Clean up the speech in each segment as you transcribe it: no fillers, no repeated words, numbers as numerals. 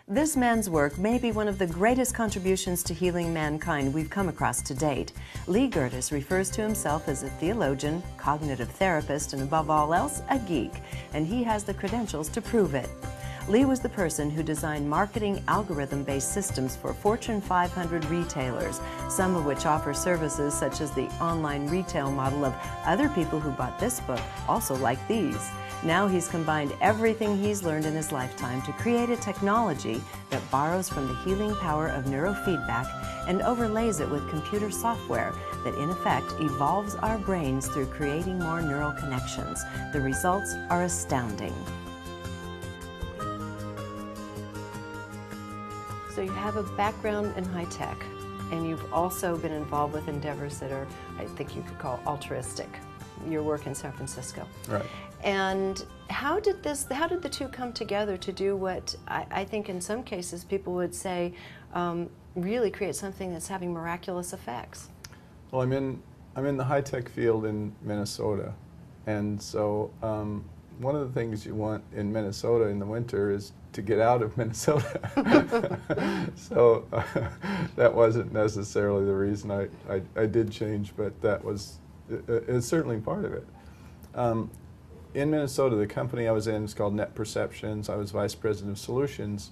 This man's work may be one of the greatest contributions to healing mankind we've come across to date. Lee Gertis refers to himself as a theologian, cognitive therapist, and above all else, a geek, and he has the credentials to prove it. Lee was the person who designed marketing algorithm-based systems for Fortune 500 retailers, some of which offer services such as the online retail model of other people who bought this book also like these. Now he's combined everything he's learned in his lifetime to create a technology that borrows from the healing power of neurofeedback and overlays it with computer software that in effect evolves our brains through creating more neural connections. The results are astounding. So you have a background in high tech, and you've also been involved with endeavors that are, I think you could call altruistic. Your work in San Francisco. Right. And how did the two come together to do what I think in some cases people would say really create something that's having miraculous effects? Well, I'm in the high tech field in Minnesota, and so one of the things you want in Minnesota in the winter is to get out of Minnesota. So that wasn't necessarily the reason I did change, but that was it's certainly part of it. In Minnesota, the company I was in is called Net Perceptions. I was vice president of solutions,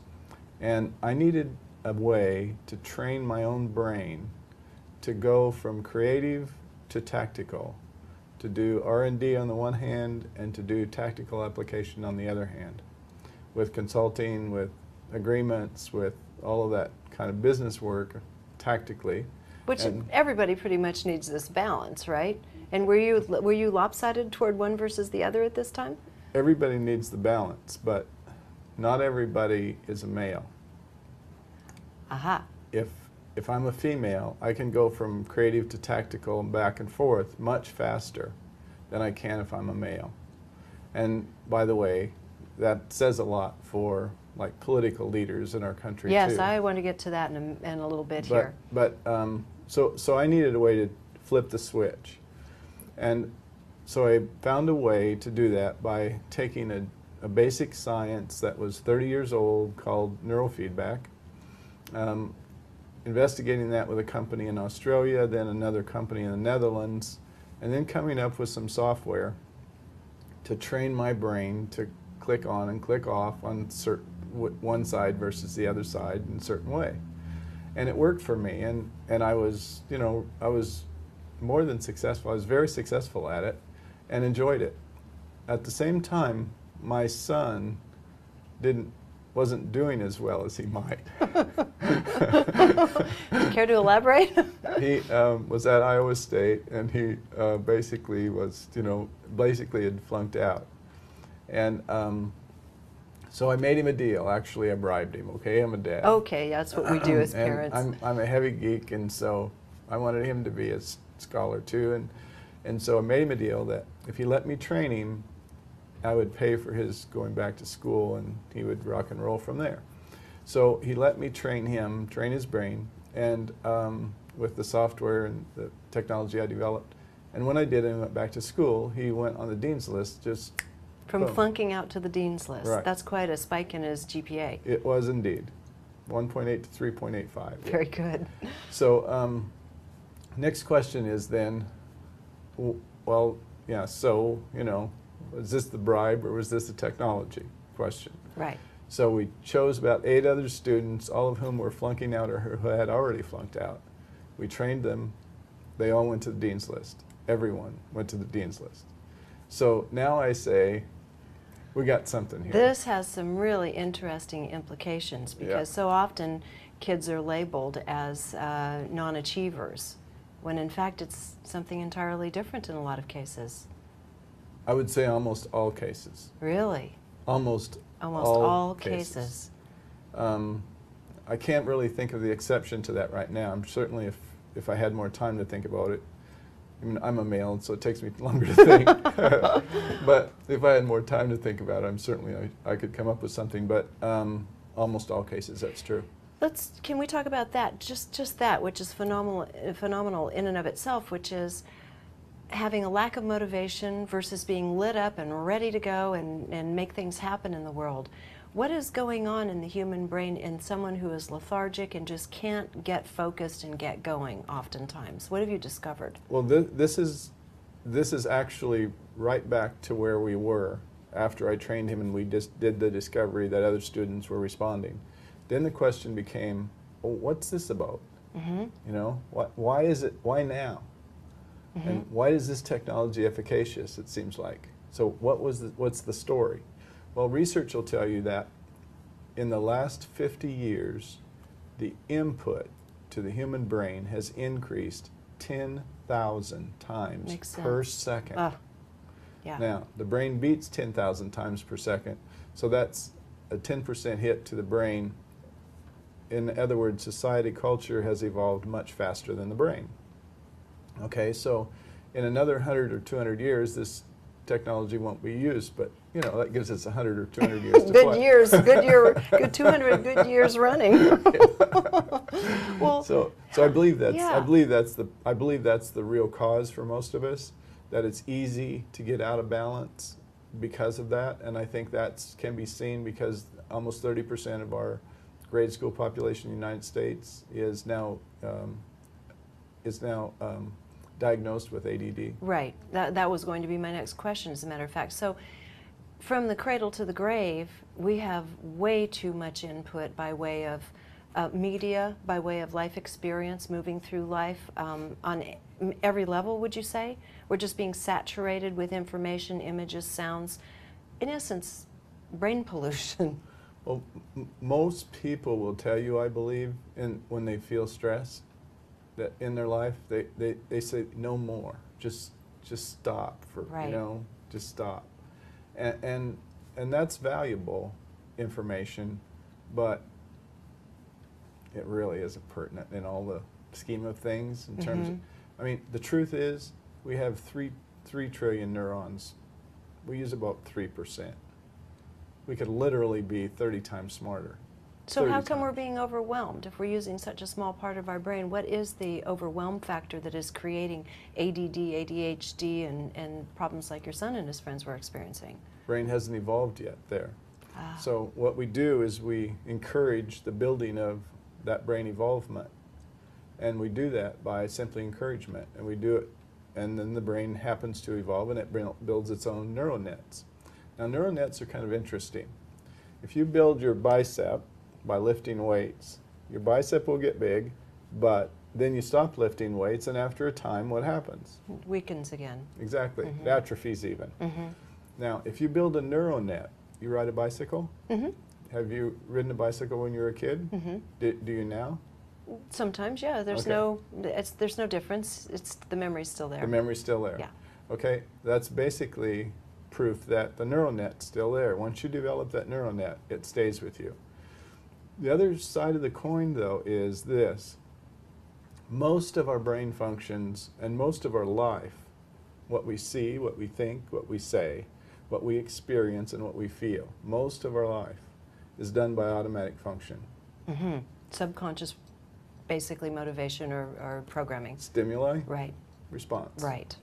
and I needed a way to train my own brain to go from creative to tactical, to do R&D on the one hand and to do tactical application on the other hand, with consulting, with agreements, with all of that kind of business work tactically. Which everybody pretty much needs this balance, right? And were you lopsided toward one versus the other at this time? Everybody needs the balance, but not everybody is a male. Aha. If I'm a female, I can go from creative to tactical and back and forth much faster than I can if I'm a male. And by the way, that says a lot for like political leaders in our country too. Yes, I want to get to that in a little bit here. But so I needed a way to flip the switch. And so I found a way to do that by taking a basic science that was 30 years old called neurofeedback, investigating that with a company in Australia, then another company in the Netherlands, and then coming up with some software to train my brain to click on and click off on one side versus the other side in a certain way. And it worked for me, and I was, I was more than successful. I was very successful at it and enjoyed it. At the same time, my son wasn't doing as well as he might. Care to elaborate? He was at Iowa State, and he basically was, basically had flunked out. And so I made him a deal. Actually, I bribed him. Okay, I'm a dad. Okay, that's what we do as parents. I'm a heavy geek, and so I wanted him to be a scholar too. And so I made him a deal that if he let me train him, I would pay for his going back to school, and he would rock and roll from there. So he let me train his brain, and with the software and the technology I developed. And when I did and went back to school, he went on the dean's list just from boom. Flunking out to the dean's list. Right. That's quite a spike in his GPA. It was indeed. 1.8 to 3.85. Very good. So next question is then, well, yeah, so, was this the bribe or was this the technology question? Right. So we chose about 8 other students, all of whom were flunking out or who had already flunked out. We trained them. They all went to the dean's list. Everyone went to the dean's list. So now I say, we got something here. This has some really interesting implications because so often kids are labeled as non-achievers, when in fact it's something entirely different in a lot of cases. I would say almost all cases. Really? Almost all cases. I can't really think of the exception to that right now. I'm certainly, if I had more time to think about it, I mean, I'm a male, so it takes me longer to think. But if I had more time to think about it, I'm certainly, I could come up with something. But almost all cases, that's true. Can we talk about that? Just that, which is phenomenal in and of itself, which is having a lack of motivation versus being lit up and ready to go and make things happen in the world. What is going on in the human brain in someone who is lethargic and just can't get focused and get going oftentimes? What have you discovered? Well, this is actually right back to where we were after I trained him and we just did the discovery that other students were responding. Then the question became, well, what's this about? You know, why is it, why now? And why is this technology efficacious, it seems like? So what's the story? Well, research will tell you that in the last 50 years, the input to the human brain has increased 10,000 times per second. Yeah. Now, the brain beats 10,000 times per second, so that's a 10% hit to the brain. In other words, society, culture has evolved much faster than the brain. Okay, so in another 100 or 200 years, this technology won't be used, but you know, that gives us 100 or 200 years to good play. years, good 200 good years running. Well, so I believe that's yeah. I believe that's the real cause for most of us, that it's easy to get out of balance because of that, and I think that can be seen because almost 30% of our grade school population in the United States is now diagnosed with ADD. Right. That was going to be my next question, as a matter of fact. So from the cradle to the grave, we have way too much input by way of media, by way of life experience, moving through life on every level, would you say? We're just being saturated with information, images, sounds. In essence, brain pollution. Well, most people will tell you, I believe, when they feel stress, that in their life, they say, no more, just stop, Right. You know, just stop. And that's valuable information, but it really isn't pertinent in all the scheme of things in terms of, I mean, the truth is, we have 3 trillion neurons. We use about 3%. We could literally be 30 times smarter. So how come we're being overwhelmed if we're using such a small part of our brain? What is the overwhelm factor that is creating ADD, ADHD, and problems like your son and his friends were experiencing? Brain hasn't evolved yet there. So what we do is we encourage the building of that brain evolvement. And we do that by simply encouragement. And we do it, and then the brain happens to evolve and it builds its own neural nets. Now, neural nets are kind of interesting. If you build your bicep by lifting weights, your bicep will get big, but then you stop lifting weights, and after a time, what happens? It weakens again. Exactly. It atrophies even. Now, if you build a neural net, you ride a bicycle? Have you ridden a bicycle when you were a kid? Do you now? Sometimes, yeah. There's there's no difference. The memory's still there. The memory's still there. Yeah. Okay, that's basically proof that the neural net's still there. Once you develop that neural net, it stays with you. The other side of the coin, though, is this. Most of our brain functions and most of our life, what we see, what we think, what we say, what we experience, and what we feel, most of our life is done by automatic function. Subconscious, basically, motivation or programming. Stimuli, Right. response. Right.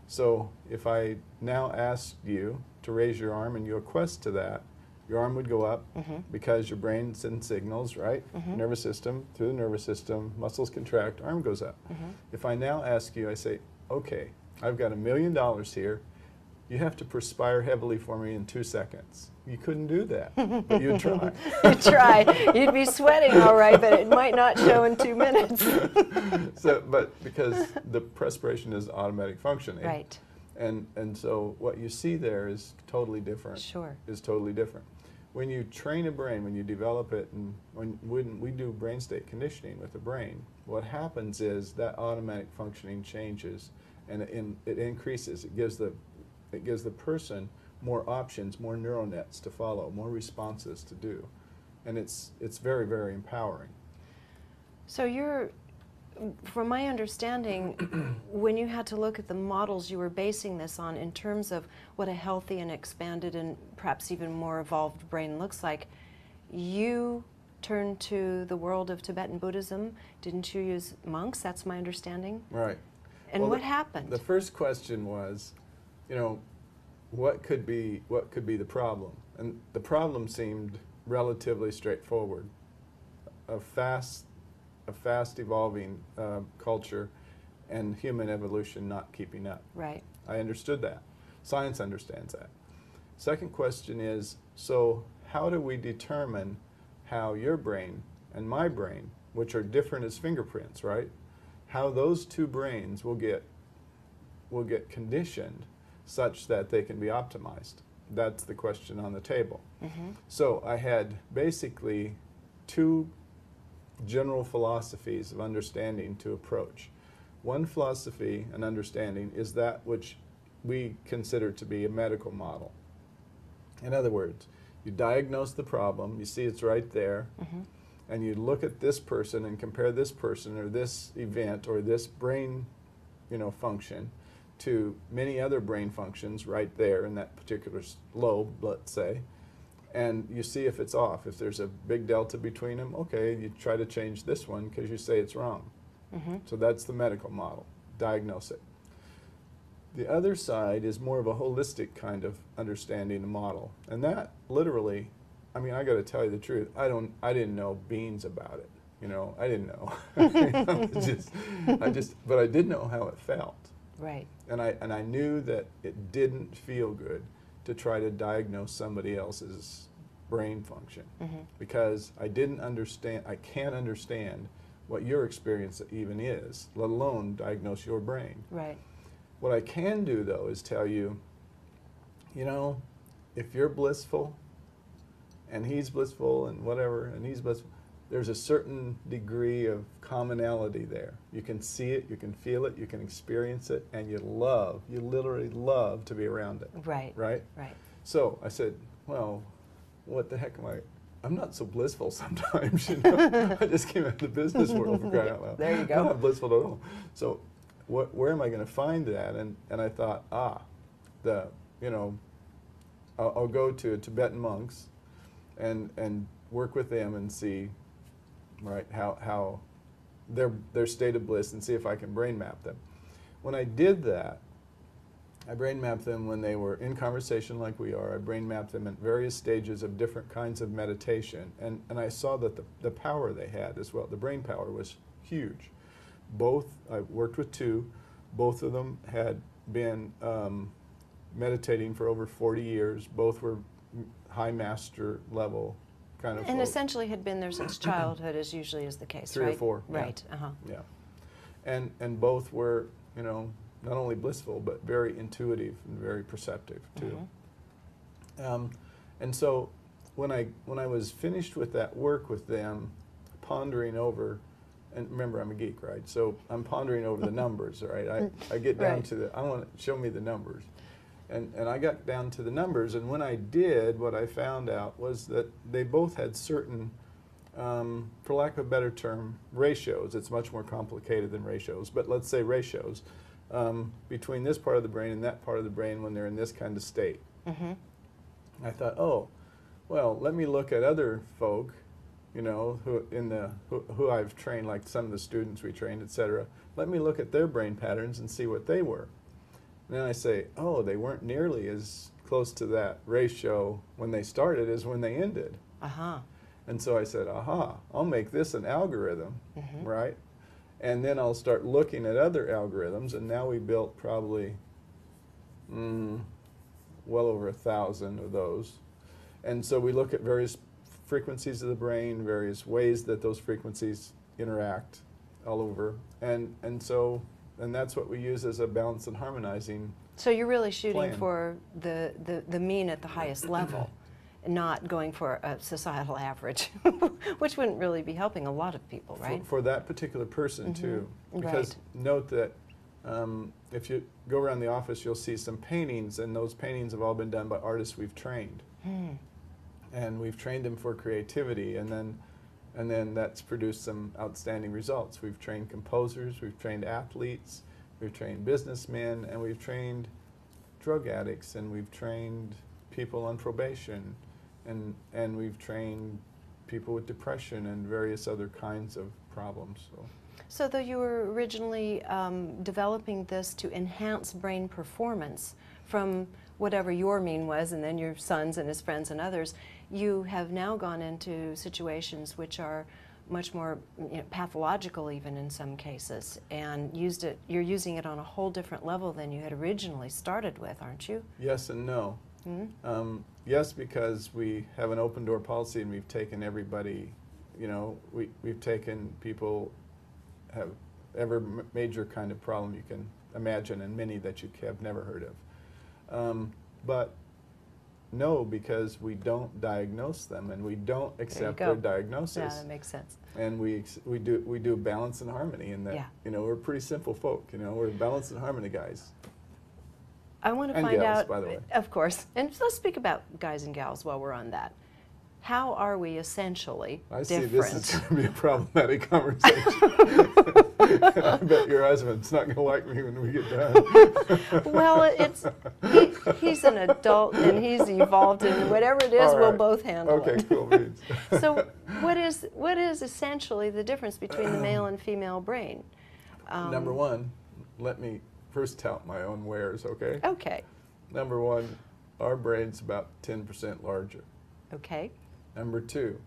So if I now asked you to raise your arm and you acquiesce to that, your arm would go up because your brain sends signals, right? Nervous system, through the nervous system, muscles contract, arm goes up. If I now ask you, I say, okay, I've got $1 million here. You have to perspire heavily for me in 2 seconds. You couldn't do that, but you'd try. You'd try. You'd be sweating all right, but it might not show in 2 minutes. But because the perspiration is automatic functioning. Right. And so what you see there is totally different. Sure. Is totally different. When you train a brain, when you develop it, and when we do brain state conditioning with the brain, what happens is that automatic functioning changes, and it increases. It gives the person more options, more neural nets to follow, more responses to do, and it's very, very empowering. So from my understanding, when you had to look at the models you were basing this on in terms of what a healthy and expanded and perhaps even more evolved brain looks like, you turned to the world of Tibetan Buddhism. Didn't you use monks? That's my understanding. Right. And well, what happened? The first question was, you know, what could be the problem? And the problem seemed relatively straightforward. A fast evolving culture, and human evolution not keeping up. Right. I understood that. Science understands that. Second question is, so how do we determine how your brain and my brain, which are different as fingerprints, right? How those two brains will get conditioned such that they can be optimized? That's the question on the table. Mm-hmm. So I had basically two general philosophies of understanding to approach. One philosophy and understanding is that which we consider to be a medical model. In other words, you diagnose the problem, you see it's right there, mm-hmm. and you look at this person and compare this person or this event or this brain, function to many other brain functions right there in that particular lobe, let's say, and you see if it's off. If there's a big delta between them, okay, you try to change this one because you say it's wrong. Mm-hmm. So that's the medical model. Diagnose it. The other side is more of a holistic kind of understanding the model. And that literally, I mean, I got to tell you the truth, I didn't know beans about it. I didn't know. But I did know how it felt. Right. And I knew that it didn't feel good to try to diagnose somebody else's brain function, mm-hmm. because I can't understand what your experience even is, let alone diagnose your brain. Right. What I can do, though, is tell you, if you're blissful, and he's blissful, and whatever, and he's blissful, there's a certain degree of commonality there. You can see it, you can feel it, you can experience it, and you literally love to be around it. Right. Right? Right. So I said, well, what the heck I'm not so blissful sometimes, I just came out of the business world, for crying out loud. There you go. I'm not blissful at all. So where am I going to find that? And I thought, I'll go to Tibetan monks and work with them and see, right, how their state of bliss, and see if I can brain map them. When I did that, I brain mapped them when they were in conversation like we are. I brain mapped them at various stages of different kinds of meditation. And I saw that the power they had as well, the brain power, was huge. I worked with two. Both of them had been meditating for over 40 years. Both were high master level kind of And folk. essentially had been there since childhood, as usually is the case, 3 right? or 4. Right. Yeah. Uh-huh. Yeah. And both were, not only blissful, but very intuitive and very perceptive too. Mm-hmm. And so when I was finished with that work with them, pondering over, and remember I'm a geek, right? So I'm pondering over the numbers, right? I get down Right. to I want to show me the numbers. And I got down to the numbers, and when I did, what I found out was that they both had certain, for lack of a better term, ratios. It's much more complicated than ratios, but let's say ratios. Between this part of the brain and that part of the brain when they're in this kind of state. Mm-hmm. I thought, well, let me look at other folk, who I've trained, like some of the students we trained, etc. Let me look at their brain patterns and see what they were. And then I say, they weren't nearly as close to that ratio when they started as when they ended. Uh-huh. And so I said, I'll make this an algorithm, Mm-hmm. right? And then I'll start looking at other algorithms, and now we built probably well over 1,000 of those. And so we look at various frequencies of the brain, various ways that those frequencies interact all over. And that's what we use as a balance and harmonizing. So you're really shooting plan. for the mean at the highest level, not going for a societal average, which wouldn't really be helping a lot of people, right? For that particular person, Mm-hmm. too. Right. Because note that if you go around the office, you'll see some paintings, and those paintings have all been done by artists we've trained. And we've trained them for creativity, and then that's produced some outstanding results. We've trained composers, we've trained athletes, we've trained businessmen, and we've trained drug addicts, and we've trained people on probation, and we've trained people with depression and various other kinds of problems. So though you were originally developing this to enhance brain performance from whatever your mean was, and then your sons and his friends and others, you have now gone into situations which are much more pathological even in some cases, and you're using it on a whole different level than you had originally started with, aren't you? Yes and no. Mm-hmm. Yes, because we have an open door policy and we've taken everybody, we've taken people have every major kind of problem you can imagine and many that you have never heard of. But no, because we don't diagnose them and we don't accept their diagnosis. Yeah, that makes sense. And we do balance and harmony in that. Yeah. We're pretty simple folk. We're balance and harmony guys. I want to and find gals, out, by the way. Of course, and let's speak about guys and gals while we're on that. How are we essentially I different? see this is going to be a problematic conversation. I bet your husband's not going to like me when we get done. Well, he's an adult and he's evolved, and whatever it is, we'll both handle it. Okay, cool beans. So what is essentially the difference between the male and female brain? Number one, let me first tout my own wares, okay? Okay. Number one, our brain's about 10% larger. Okay. Number two,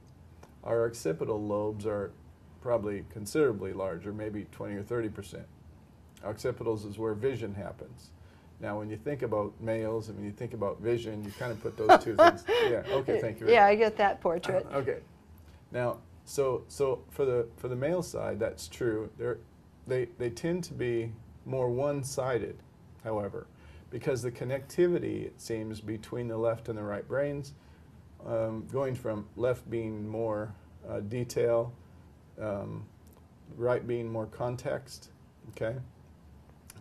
our occipital lobes are probably considerably larger, maybe 20 or 30%. Occipitals is where vision happens. Now, when you think about males and when you think about vision, you kind of put those two things. Yeah. Okay. Thank you. Yeah, I get that portrait. Okay. Now, so for the male side, that's true. They tend to be more one-sided, however, because the connectivity, it seems, between the left and the right brains, going from left being more detail, right being more context, okay?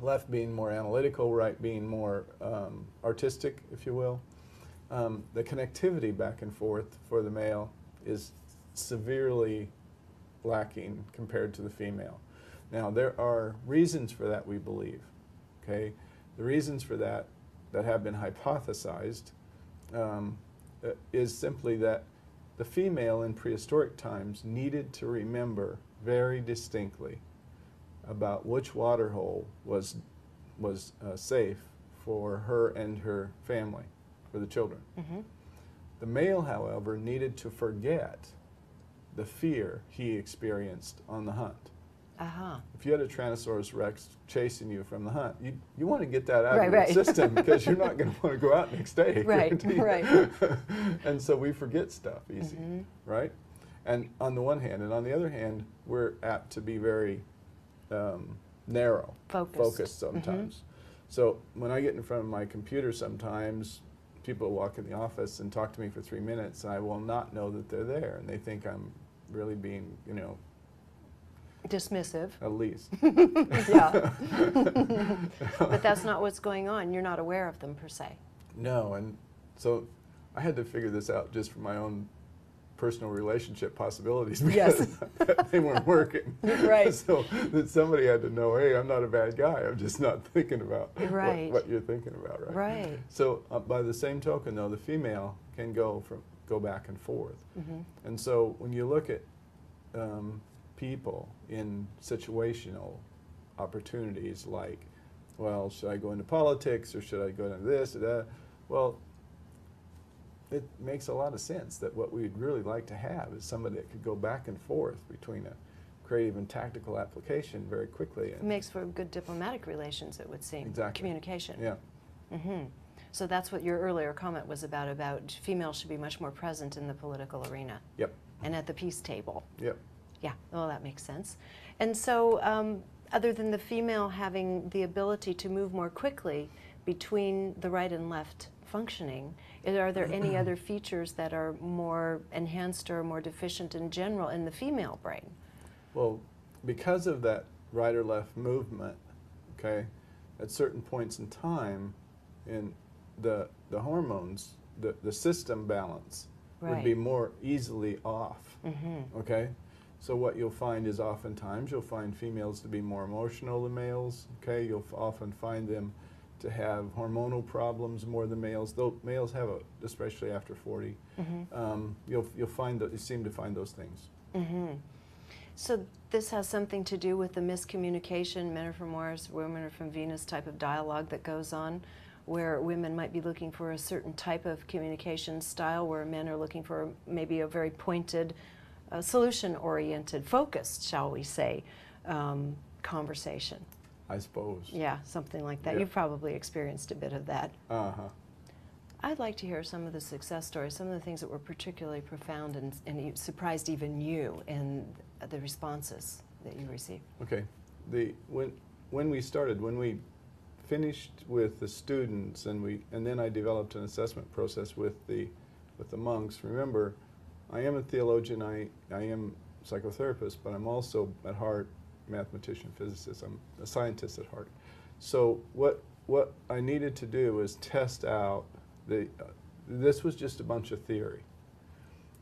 Left being more analytical, right being more artistic, if you will. The connectivity back and forth for the male is severely lacking compared to the female. Now, there are reasons for that, we believe, okay? The reasons for that have been hypothesized is simply that the female in prehistoric times needed to remember very distinctly about which water hole was safe for her and her family, for the children. Mm-hmm. The male, however, needed to forget the fear he experienced on the hunt. Uh-huh. If you had a Tyrannosaurus Rex chasing you from the hunt, you want to get that out of Right. your system because you're not going to want to go out next day. Right. And so we forget stuff easy, Mm-hmm. right? And on the one hand, and on the other hand, we're apt to be very narrow, focused sometimes. Mm-hmm. So when I get in front of my computer sometimes, people walk in the office and talk to me for 3 minutes, and I will not know that they're there, and they think I'm really being, Dismissive. at least. Yeah. But that's not what's going on. You're not aware of them per se. No, and so I had to figure this out just for my own personal relationship possibilities because they weren't working. Right. So that somebody had to know, hey, I'm not a bad guy. I'm just not thinking about what you're thinking about, right? Right. So by the same token, though, the female can go back and forth. Mm-hmm. And so when you look at people in situational opportunities like, well, should I go into politics or should I go into this or that? Well, it makes a lot of sense that what we'd really like to have is somebody that could go back and forth between a creative and tactical application very quickly. It makes for good diplomatic relations, it would seem. Exactly. Communication. Yeah. Mm-hmm. So that's what your earlier comment was about females should be much more present in the political arena. Yep. And at the peace table. Yep. Yeah, well, that makes sense. And so other than the female having the ability to move more quickly between the right and left functioning, are there any other features that are more enhanced or more deficient in general in the female brain? Well, because of that right or left movement, okay, at certain points in time, in the hormones, the system balance would be more easily off, okay? So what you'll find is oftentimes you'll find females to be more emotional than males, okay? You'll often find them to have hormonal problems more than males, though males have especially after 40. You'll find that you seem to find those things. So this has something to do with the miscommunication, men are from Mars, women are from Venus type of dialogue that goes on where women might be looking for a certain type of communication style, where men are looking for maybe a very pointed, solution-oriented, focused, shall we say, conversation. I suppose. Yeah, something like that. Yeah. You've probably experienced a bit of that. Uh-huh. I'd like to hear some of the success stories, some of the things that were particularly profound and surprised even you in the responses that you received. Okay. When we started, when we finished with the students, and then I developed an assessment process with the monks. Remember, I am a theologian, I am a psychotherapist, but I'm also at heart mathematician, physicist. I'm a scientist at heart. So what I needed to do was test out this was just a bunch of theory,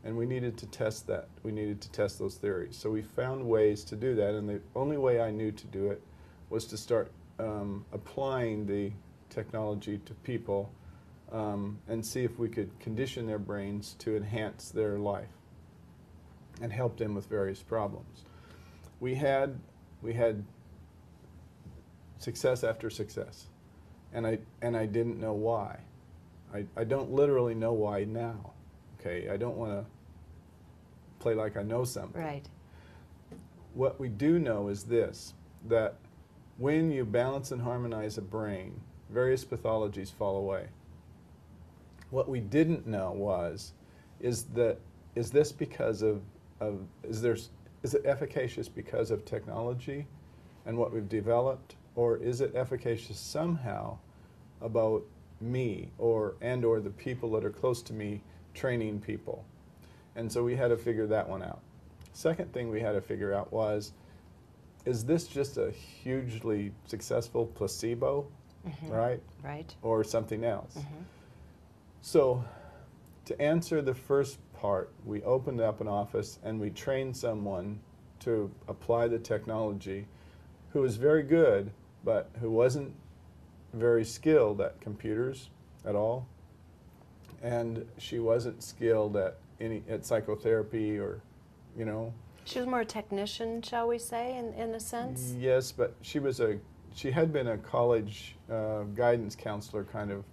and we needed to test that. We needed to test those theories. So we found ways to do that, and the only way I knew to do it was to start applying the technology to people and see if we could condition their brains to enhance their life and help them with various problems. We had success after success, and I didn't know why. I don't literally know why now. Okay, I don't want to play like I know something. Right. What we do know is this, that when you balance and harmonize a brain, various pathologies fall away. What we didn't know is this because is it efficacious because of technology and what we've developed, or is it efficacious somehow about me or the people that are close to me training people? And so we had to figure that one out. Second thing we had to figure out was, is this just a hugely successful placebo, right? Right. Or something else? So to answer the first part, we opened up an office and we trained someone to apply the technology who was very good, but who wasn't very skilled at computers at all. And she wasn't skilled at psychotherapy, or, you know. She was more a technician, shall we say, in a sense? Yes, but she had been a college guidance counselor kind of.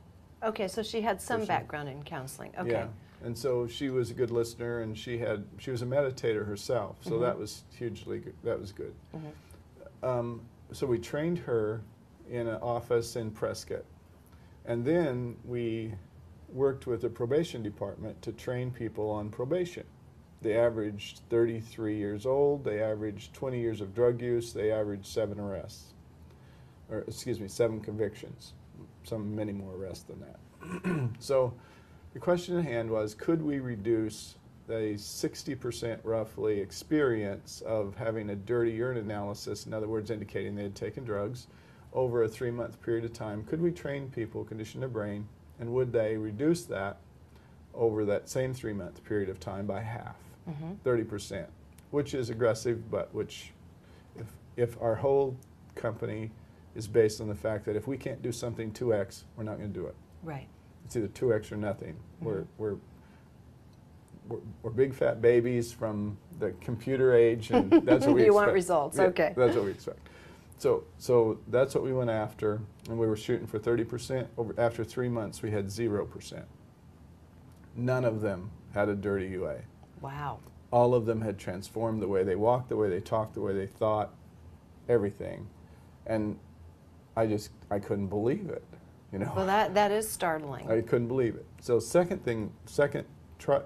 Okay, so she had some person. Background in counseling. Okay. Yeah, and so she was a good listener, and she was a meditator herself, so that was hugely good. That was good. So we trained her in an office in Prescott, and then we worked with the probation department to train people on probation. They averaged 33 years old, they averaged 20 years of drug use, they averaged 7 arrests, or excuse me, 7 convictions, many more arrests than that. So the question at hand was, could we reduce the 60% roughly experience of having a dirty urine analysis, in other words indicating they had taken drugs, over a 3-month period of time? Could we train people, condition their brain, and would they reduce that over that same 3-month period of time by half, 30%, which is aggressive, but which, if our whole company is based on the fact that if we can't do something 2x, we're not going to do it. Right. It's either 2x or nothing. We're big fat babies from the computer age, and that's what we expect. You want results, yeah, okay. That's what we expect. So that's what we went after, and we were shooting for 30%. After 3 months, we had 0%. None of them had a dirty UA. Wow. All of them had transformed the way they walked, the way they talked, the way they thought, everything. And I couldn't believe it, you know. Well, that is startling. I couldn't believe it. So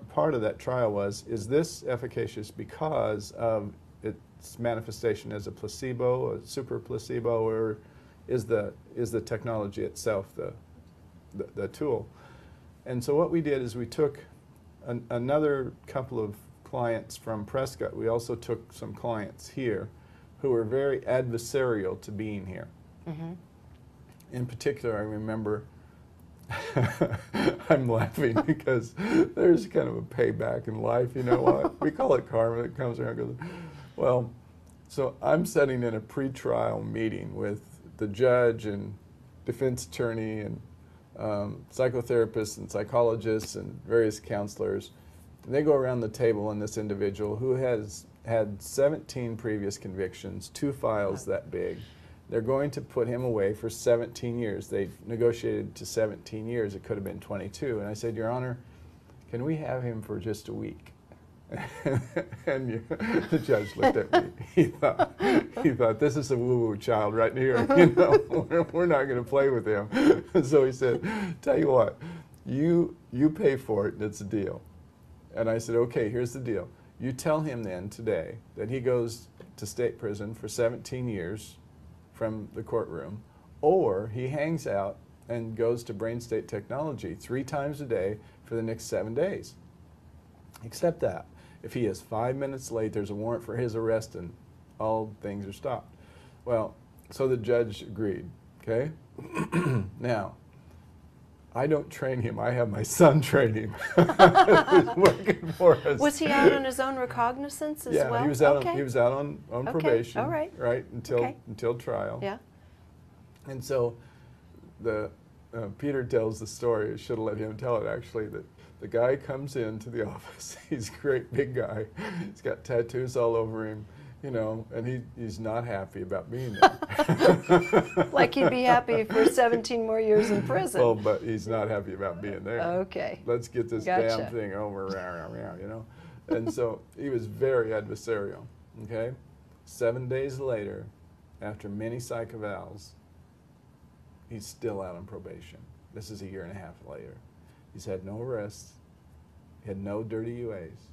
part of that trial was, is this efficacious because of its manifestation as a placebo, a super placebo, or is the technology itself the tool? And so what we did is we took another couple of clients from Prescott. We also took some clients here who were very adversarial to being here. In particular, I remember, I'm laughing because there's kind of a payback in life, you know what? We call it karma. It comes around and goes, well, so I'm sitting in a pretrial meeting with the judge and defense attorney and psychotherapists and psychologists and various counselors. And they go around the table, and this individual who has had 17 previous convictions, 2 files that big, They're going to put him away for 17 years. They've negotiated to 17 years. It could have been 22. And I said, Your Honor, can we have him for just a week? And the judge looked at me. He thought, this is a woo-woo child right here. You know, we're not going to play with him. So he said, tell you what, you pay for it, and it's a deal. And I said, okay, here's the deal. You tell him then today that he goes to state prison for 17 years from the courtroom, or he hangs out and goes to brain state technology 3 times a day for the next 7 days. Except that, if he is 5 minutes late, there's a warrant for his arrest and all things are stopped. Well, so the judge agreed, okay? Now, I don't train him. I have my son train him. Who's working for us. Was he out on his own recognizance as well? Yeah, he was out. Okay. He was out on probation. All right. Right until trial. Yeah. And so, Peter tells the story. I should have let him tell it actually. That the guy comes into the office. He's a great big guy. He's got tattoos all over him. You know, and he's not happy about being there. Like he'd be happy for 17 more years in prison. Well, but he's not happy about being there. Okay. Let's get this damn thing over, you know. And so he was very adversarial, okay? 7 days later, after many psych evals, he's still out on probation. This is a year and a half later. He's had no arrests, he had no dirty UAs.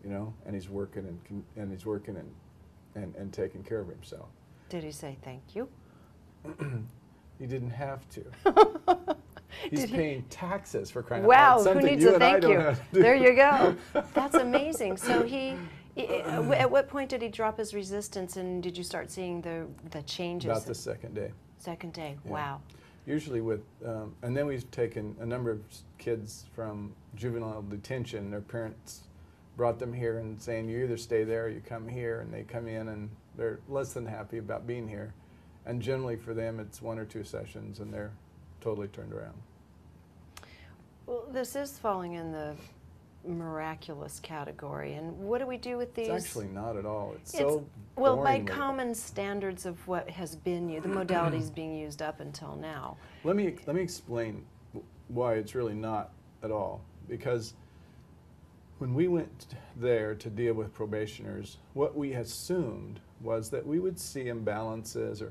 You know, and he's working and taking care of himself. Did he say thank you? He didn't have to. He's paying taxes for crying out loud. Wow, who needs a thank you? There you go. That's amazing. So at what point did he drop his resistance, and did you start seeing the changes? About the second day. Second day. Yeah. Wow. Usually and then we've taken a number of kids from juvenile detention. Their parents brought them here and saying, you either stay there or you come here, and they come in and they're less than happy about being here. And generally for them it's 1 or 2 sessions and they're totally turned around. Well, this is falling in the miraculous category, and what do we do with these? It's actually not at all. It's so well, by boringly. common standards of what has been the modalities being used up until now. Let me explain why it's really not at all. Because when we went there to deal with probationers, what we assumed was that we would see imbalances,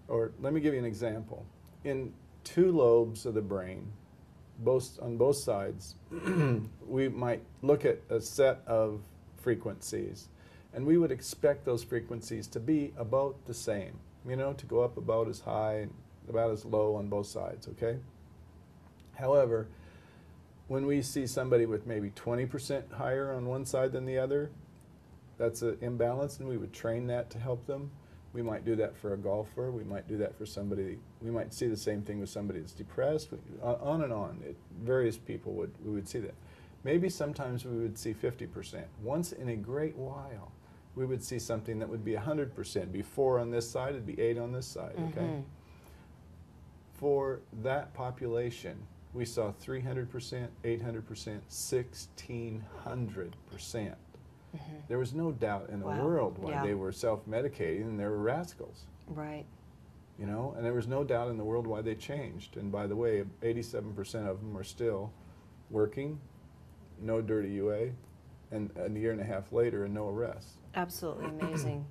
or let me give you an example. In 2 lobes of the brain, on both sides, we might look at a set of frequencies, and we would expect those frequencies to be about the same, you know, to go up about as high and about as low on both sides, okay? However, when we see somebody with maybe 20% higher on one side than the other, that's an imbalance, and we would train that to help them. We might do that for a golfer. We might do that for somebody. We might see the same thing with somebody that's depressed. On and on. Various people we would see that. Maybe sometimes we would see 50%. Once in a great while, we would see something that would be 100%. Be 4 on this side, it'd be 8 on this side. Okay. Mm-hmm. For that population, we saw 300%, 800%, 1,600%. Mm-hmm. There was no doubt in the world why they were self-medicating, and they were rascals. Right. You know, and there was no doubt in the world why they changed. And by the way, 87% of them are still working, no dirty UA, and a year and a half later, and no arrests. Absolutely amazing.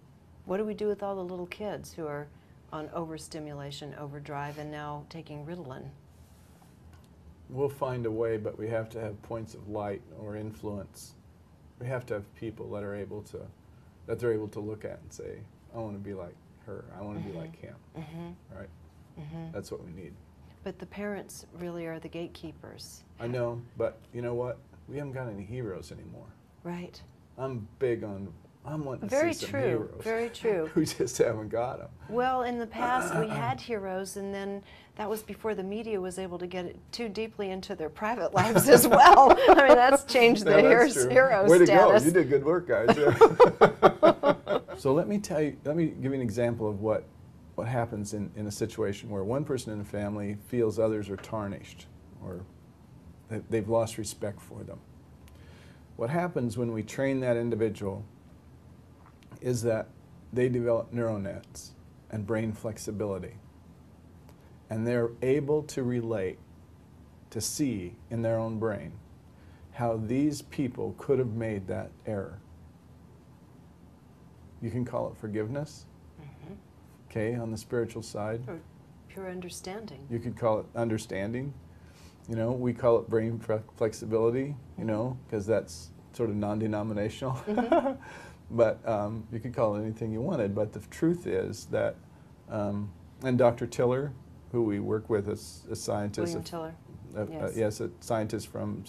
What do we do with all the little kids who are on overstimulation, overdrive, and now taking Ritalin? We'll find a way, but we have to have points of light or influence. We have to have people that are able to, they're able to look at and say, I want to be like her, I want to be like him, right? That's what we need. But the parents really are the gatekeepers. I know, but you know what? We haven't got any heroes anymore. Right. I'm big on, I'm wanting to see some heroes. Very true. We just haven't got them. Well, in the past we had heroes, and then that was before the media was able to get it too deeply into their private lives as well. I mean, that's changed the hero status. Way to go. You did good work, guys. Yeah. So let me give you an example of what happens in a situation where one person in the family feels others are tarnished, or they've lost respect for them. What happens when we train that individual is that they develop neural nets. and brain flexibility. And they're able to relate, to see in their own brain how these people could have made that error. You can call it forgiveness, okay, on the spiritual side. Or pure understanding. You could call it understanding. You know, we call it brain flexibility, you know, because that's sort of non-denominational. But you could call it anything you wanted. But the truth is that, and Dr. Tiller, who we work with as a scientist. William Tiller. Yes. Yes, a scientist from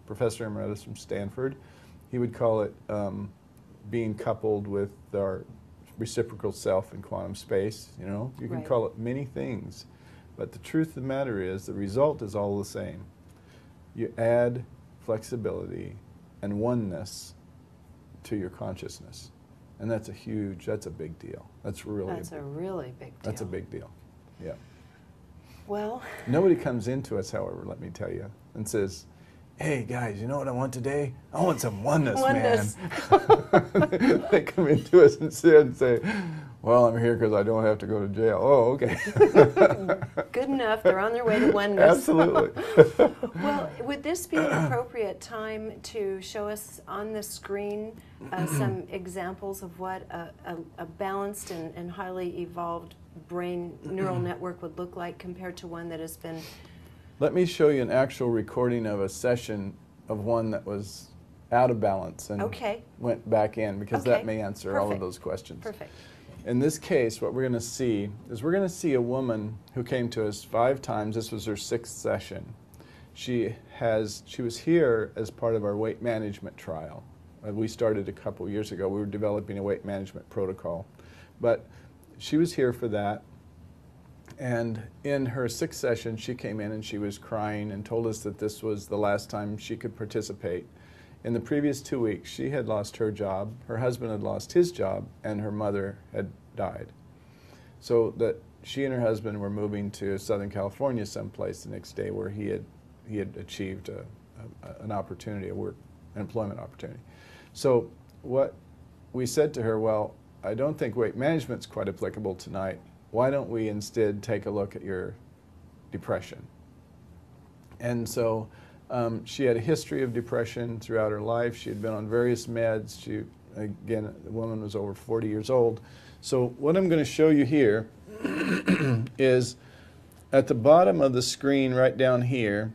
Professor Emeritus from Stanford. He would call it being coupled with our reciprocal self in quantum space. You know, you can Right. call it many things, but the truth of the matter is the result is all the same. You add flexibility and oneness to your consciousness, and that's a big deal. That's really That's a really big deal. that's a big deal. Yeah. Well, Nobody comes into us, however, let me tell you, and says, "Hey guys, you know what I want today? I want some oneness, Oneness. man." They come into us and say, "Well, I'm here because I don't have to go to jail." Oh, okay. good enough. They're on their way to oneness. Absolutely. Well, would this be an appropriate time to show us on the screen some examples of what a balanced and highly evolved brain neural network would look like compared to one that has been... Let me show you an actual recording of a session of one that was out of balance and went back in, because that may answer all of those questions. Perfect. In this case, what we're going to see is we're going to see a woman who came to us 5 times. This was her 6th session. She was here as part of our weight management trial. We started a couple years ago. We were developing a weight management protocol. But she was here for that. And in her 6th session, she came in and she was crying and told us that this was the last time she could participate. In the previous 2 weeks, she had lost her job, her husband had lost his job, and her mother had died. So that she and her husband were moving to Southern California someplace the next day, where he had achieved an opportunity, an employment opportunity. So what we said to her, well, I don't think weight management's quite applicable tonight. Why don't we instead take a look at your depression? And so she had a history of depression throughout her life. She had been on various meds. She, again, the woman was over 40 years old. So what I'm going to show you here is at the bottom of the screen right down here,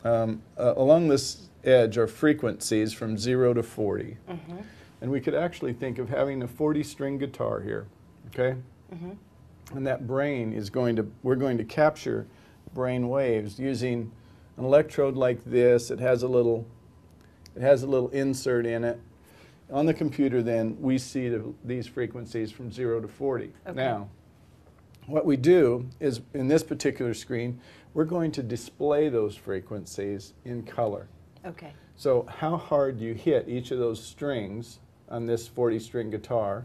along this edge are frequencies from 0 to 40. And we could actually think of having a 40-string guitar here, okay? And that brain is we're going to capture brain waves using an electrode like this. It has a little insert in it. On the computer then, we see these frequencies from 0 to 40. Okay. Now, what we do is, in this particular screen, we're going to display those frequencies in color. Okay. So how hard you hit each of those strings on this 40-string guitar,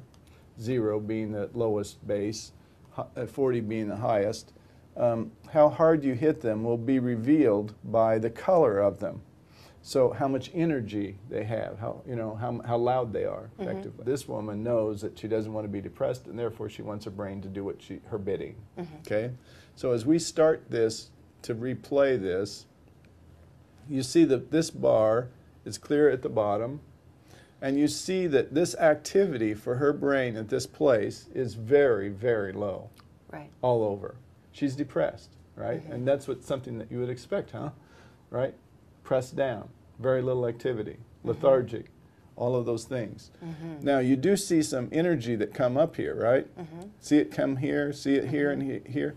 0 being the lowest bass, 40 being the highest, how hard you hit them will be revealed by the color of them. So how much energy they have, how loud they are, effectively. This woman knows that she doesn't want to be depressed, and therefore she wants her brain to do her bidding. Okay? So as we start this, to replay this, you see that this bar is clear at the bottom, and you see that this activity for her brain at this place is very, very low. Right. All over. She's depressed, right? And that's something that you would expect, huh? Right? Pressed down, very little activity, lethargic, all of those things. Now, you do see some energy that come up here, right? See it come here, see it here and here.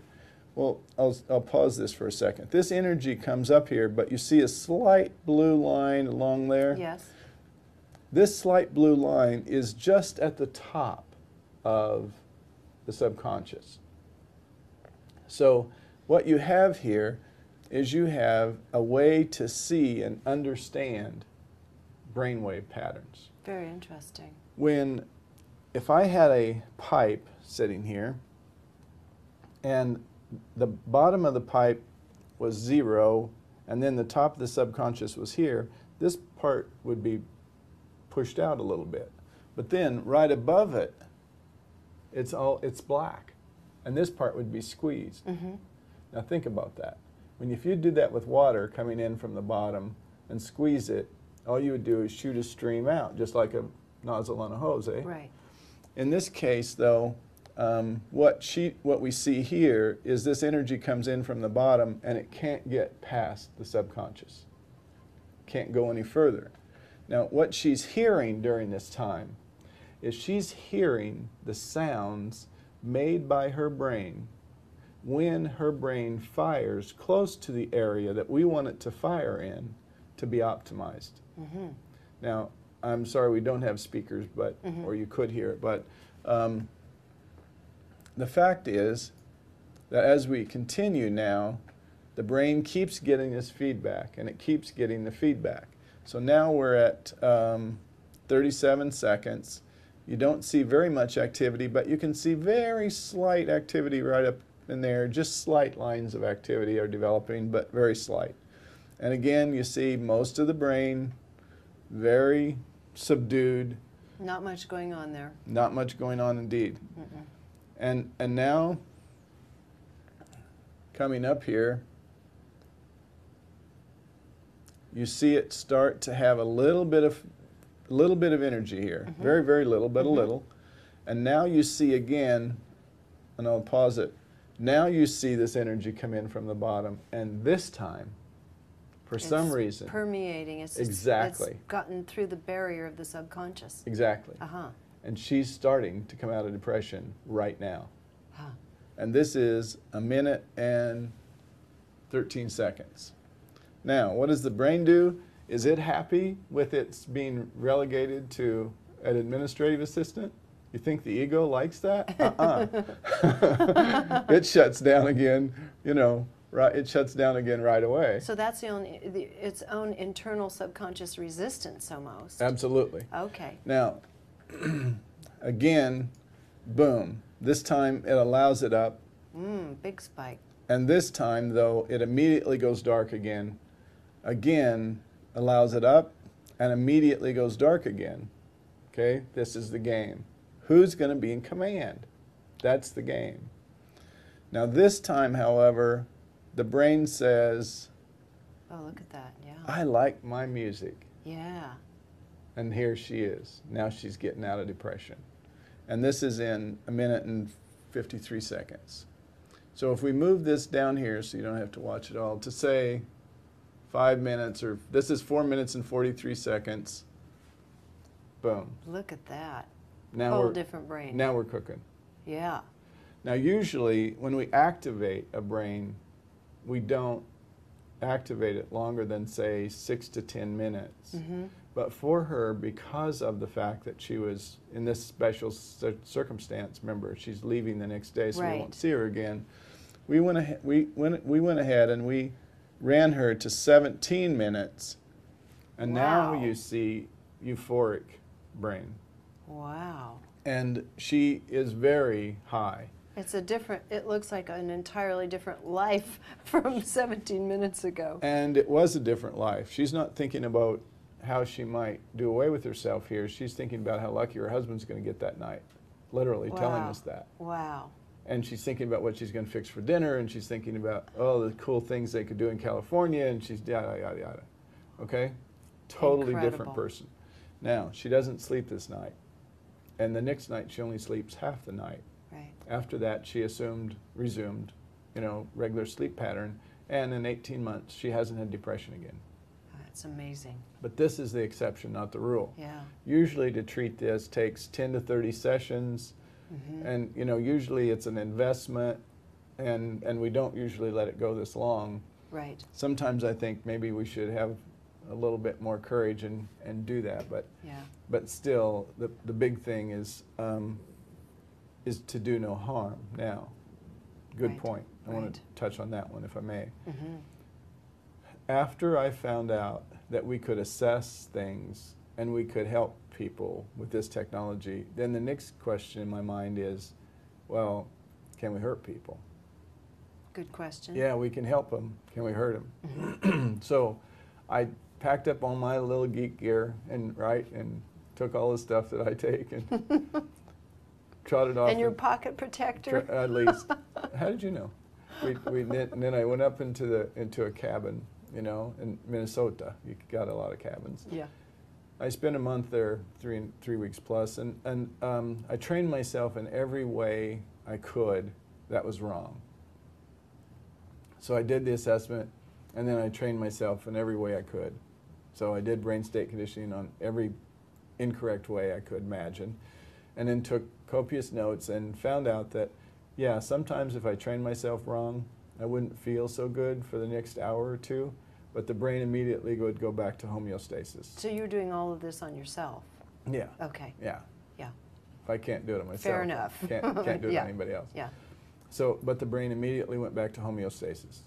Well, I'll pause this for a second. This energy comes up here, but you see a slight blue line along there? Yes. This slight blue line is just at the top of the subconscious. So what you have here is you have a way to see and understand brainwave patterns. Very interesting. If I had a pipe sitting here and the bottom of the pipe was 0 and then the top of the subconscious was here, this part would be pushed out a little bit. But then right above it it's black. And this part would be squeezed. Now think about that. If you did that with water coming in from the bottom and squeeze it, all you would do is shoot a stream out, just like a nozzle on a hose, eh? Right. In this case, though, what we see here is this energy comes in from the bottom and it can't get past the subconscious. Can't go any further. Now, what she's hearing during this time is she's hearing the sounds made by her brain when her brain fires close to the area that we want it to fire in to be optimized. Now, I'm sorry we don't have speakers, but or you could hear it, but the fact is that as we continue now, the brain keeps getting this feedback, and it keeps getting the feedback. So now we're at 37 seconds. You don't see very much activity, but you can see very slight activity right up in there. Just slight lines of activity are developing, but very slight. And again, you see most of the brain very subdued. Not much going on there. Not much going on indeed. And now, coming up here, you see it start to have a little bit of energy here. Very, very little, but a little. And now you see again, and I'll pause it. Now you see this energy come in from the bottom, and this time, for some reason, permeating. It's exactly. It's gotten through the barrier of the subconscious. Exactly. And she's starting to come out of depression right now. And this is 1 minute and 13 seconds. Now, what does the brain do? Is it happy with its being relegated to an administrative assistant? You think the ego likes that? It shuts down again, you know, right? It shuts down again right away. So that's its own internal subconscious resistance almost. Absolutely. Okay. Now, again, boom. This time it allows it up. Big spike. And this time, though, it immediately goes dark again. Again, allows it up, and immediately goes dark again. Okay? This is the game. Who's going to be in command? That's the game. Now, this time, however, the brain says, oh, look at that. Yeah. I like my music. Yeah. And here she is. Now she's getting out of depression. And this is in 1 minute and 53 seconds. So if we move this down here so you don't have to watch it all, to say 5 minutes, or this is 4 minutes and 43 seconds, boom. Look at that. Now Whole different brain. Now we're cooking. Yeah. Now usually when we activate a brain, we don't activate it longer than, say, 6 to 10 minutes. But for her, because of the fact that she was in this special circumstance, remember, she's leaving the next day, so we won't see her again, we went ahead and we ran her to 17 minutes, and now you see euphoric brain. Wow. And she is very high. It's a different, it looks like an entirely different life from 17 minutes ago. And it was a different life. She's not thinking about how she might do away with herself here. She's thinking about how lucky her husband's going to get that night, literally telling us that. Wow. And she's thinking about what she's going to fix for dinner, and she's thinking about, oh, the cool things they could do in California, and she's yada, yada, yada. Okay? Totally different person. Now, she doesn't sleep this night. And the next night, she only sleeps half the night. Right. After that, she resumed, you know, regular sleep pattern. And in 18 months, she hasn't had depression again. That's amazing. But this is the exception, not the rule. Yeah. Usually to treat this takes 10 to 30 sessions. And, you know, usually it's an investment, and we don't usually let it go this long. Right. Sometimes I think maybe we should have a little bit more courage and do that. But still, the big thing is to do no harm. Now, good point. I want to touch on that one, if I may. After I found out that we could assess things and we could help people with this technology, then the next question in my mind is, well, can we hurt people? Good question. Yeah, we can help them. Can we hurt them? So I packed up all my little geek gear and took all the stuff that I take and trotted off. And your pocket protector? At least. How did you know? And then I went up into a cabin, you know, in Minnesota. You got a lot of cabins. Yeah. I spent a month there, three weeks plus, and I trained myself in every way I could that was wrong. So I did the assessment, and then I trained myself in every way I could. So I did brain state conditioning on every incorrect way I could imagine, and then took copious notes and found out that, yeah, sometimes if I trained myself wrong, I wouldn't feel so good for the next hour or two, but the brain immediately would go back to homeostasis. So you're doing all of this on yourself? Yeah. Okay. Yeah. Yeah. If I can't do it on myself, Fair enough. Can't do it yeah. on anybody else. Yeah. So, but the brain immediately went back to homeostasis.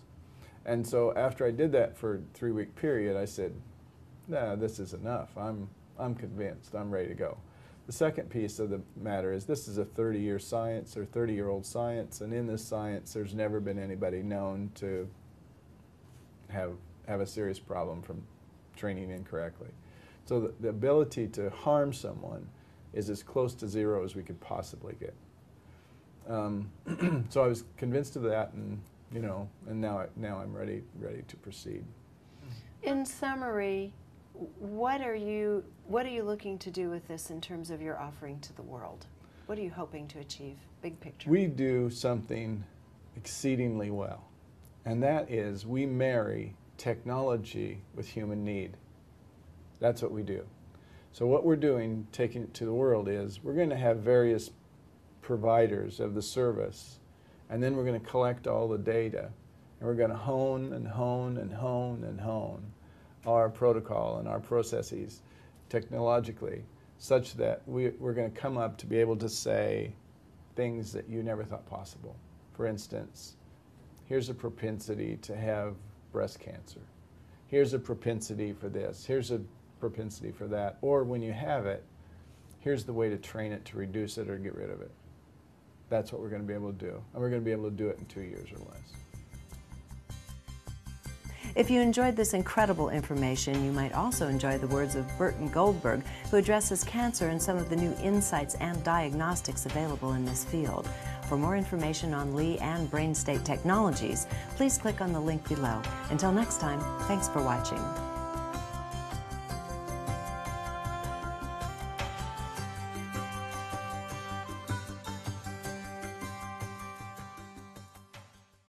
And so after I did that for a 3-week period, I said, nah, this is enough. I'm convinced. I'm ready to go. The second piece of the matter is this is a 30-year science or 30-year-old science, and in this science there's never been anybody known to have a serious problem from training incorrectly. So the ability to harm someone is as close to zero as we could possibly get. So I was convinced of that, and you know, and now I'm ready to proceed. In summary, what are you looking to do with this in terms of your offering to the world? What are you hoping to achieve? Big picture. We do something exceedingly well, and that is we marry technology with human need. That's what we do. So what we're doing, taking it to the world, is we're going to have various providers of the service, and then we're going to collect all the data, and we're going to hone and hone and hone and hone our protocol and our processes technologically, such that we're going to come up to be able to say things that you never thought possible. For instance, here's a propensity to have breast cancer. Here's a propensity for this. Here's a propensity for that. Or when you have it, here's the way to train it to reduce it or get rid of it. That's what we're going to be able to do. And we're going to be able to do it in 2 years or less. If you enjoyed this incredible information, you might also enjoy the words of Burton Goldberg, who addresses cancer and some of the new insights and diagnostics available in this field. For more information on Lee and brain state technologies, please click on the link below. Until next time, thanks for watching.